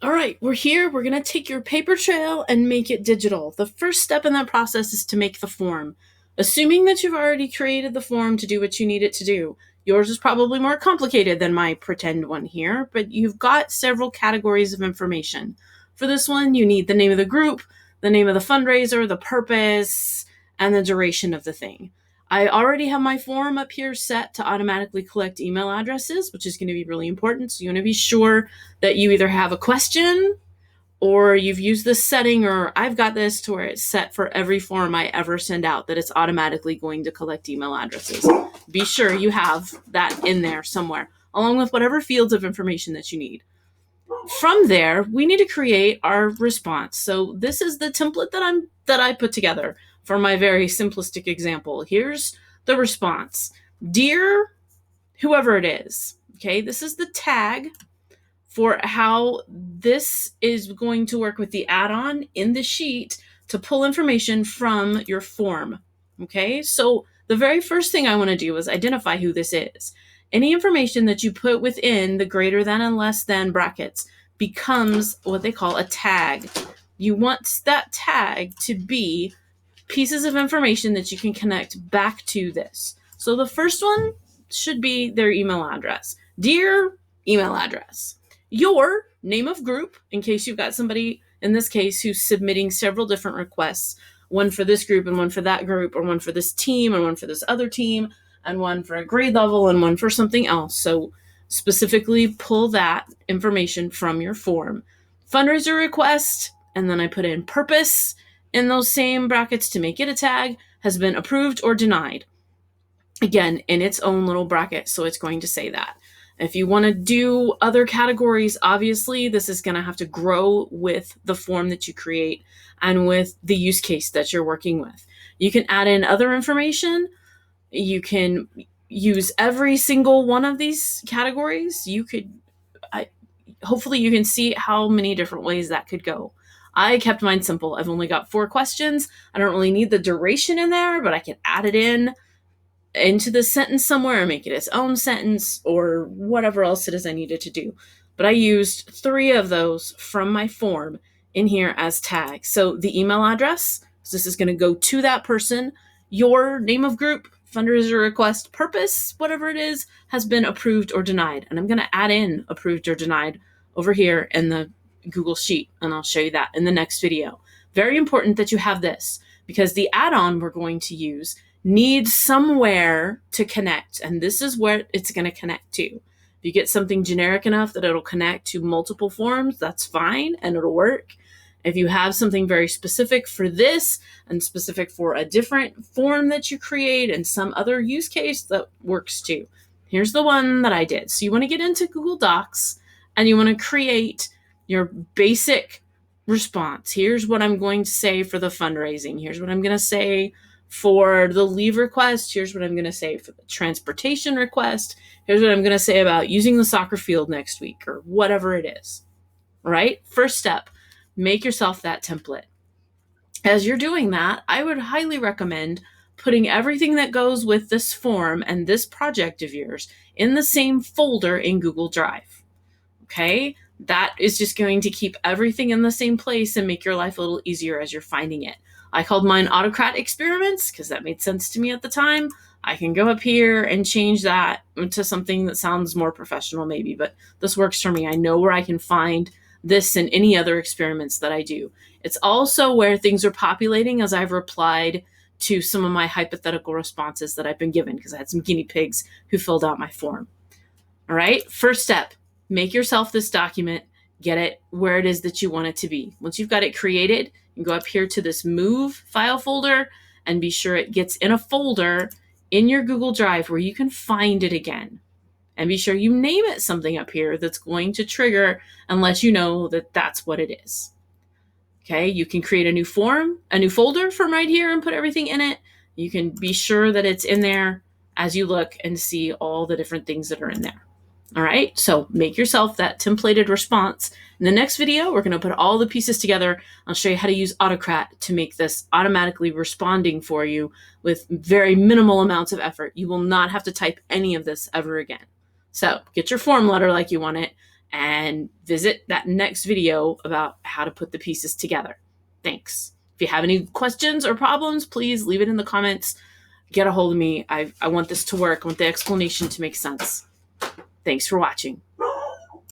All right, we're here. We're going to take your paper trail and make it digital. The first step in that process is to make the form. Assuming that you've already created the form to do what you need it to do. Yours is probably more complicated than my pretend one here, but you've got several categories of information. For this one, you need the name of the group, the name of the fundraiser, the purpose, and the duration of the thing. I already have my form up here set to automatically collect email addresses, which is going to be really important. So you want to be sure that you either have a question or you've used this setting, or I've got this to where it's set for every form I ever send out that it's automatically going to collect email addresses. Be sure you have that in there somewhere, along with whatever fields of information that you need. From there, we need to create our response. So this is the template that I put together for my very simplistic example. Here's the response. Dear whoever it is. Okay, this is the tag for how this is going to work with the add-on in the sheet to pull information from your form. Okay, so the very first thing I want to do is identify who this is. Any information that you put within the greater than and less than brackets becomes what they call a tag. You want that tag to be pieces of information that you can connect back to this. So the first one should be their email address. Dear email address. Your name of group, in case you've got somebody, in this case, who's submitting several different requests, one for this group and one for that group, or one for this team and one for this other team, and one for a grade level and one for something else. So specifically pull that information from your form. Fundraiser request, and then I put in purpose in those same brackets to make it a tag, has been approved or denied. Again, in its own little bracket, so it's going to say that. If you want to do other categories, obviously, this is going to have to grow with the form that you create and with the use case that you're working with. You can add in other information. You can use every single one of these categories. Hopefully you can see how many different ways that could go. I kept mine simple. I've only got 4 questions. I don't really need the duration in there, but I can add it into the sentence somewhere and make it its own sentence or whatever else it is I needed to do. But I used 3 of those from my form in here as tags. So the email address, so this is going to go to that person. Your name of group, fundraiser request, purpose, whatever it is, has been approved or denied. And I'm going to add in approved or denied over here in the Google Sheet, and I'll show you that in the next video. Very important that you have this, because the add-on we're going to use needs somewhere to connect, and this is where it's going to connect to. If you get something generic enough that it'll connect to multiple forms, that's fine, and it'll work. If you have something very specific for this and specific for a different form that you create and some other use case, that works too. Here's the one that I did. So you want to get into Google Docs and you want to create your basic response. Here's what I'm going to say for the fundraising. Here's what I'm going to say for the leave request. Here's what I'm going to say for the transportation request. Here's what I'm going to say about using the soccer field next week, or whatever it is. Right? First step, make yourself that template. As you're doing that, I would highly recommend putting everything that goes with this form and this project of yours in the same folder in Google Drive. Okay? That is just going to keep everything in the same place and make your life a little easier as you're finding it. I called mine Autocrat Experiments because that made sense to me at the time. I can go up here and change that to something that sounds more professional maybe, but this works for me. I know where I can find this and any other experiments that I do. It's also where things are populating as I've replied to some of my hypothetical responses that I've been given, because I had some guinea pigs who filled out my form. All right, first step, make yourself this document, get it where it is that you want it to be. Once you've got it created, you go up here to this Move file folder and be sure it gets in a folder in your Google Drive where you can find it again. And be sure you name it something up here that's going to trigger and let you know that that's what it is. Okay, you can create a new form, a new folder from right here and put everything in it. You can be sure that it's in there as you look and see all the different things that are in there. All right, so make yourself that templated response. In the next video, we're going to put all the pieces together. I'll show you how to use Autocrat to make this automatically responding for you with very minimal amounts of effort. You will not have to type any of this ever again. So get your form letter like you want it and visit that next video about how to put the pieces together. Thanks. If you have any questions or problems, please leave it in the comments. Get a hold of me. I want this to work. I want the explanation to make sense. Thanks for watching.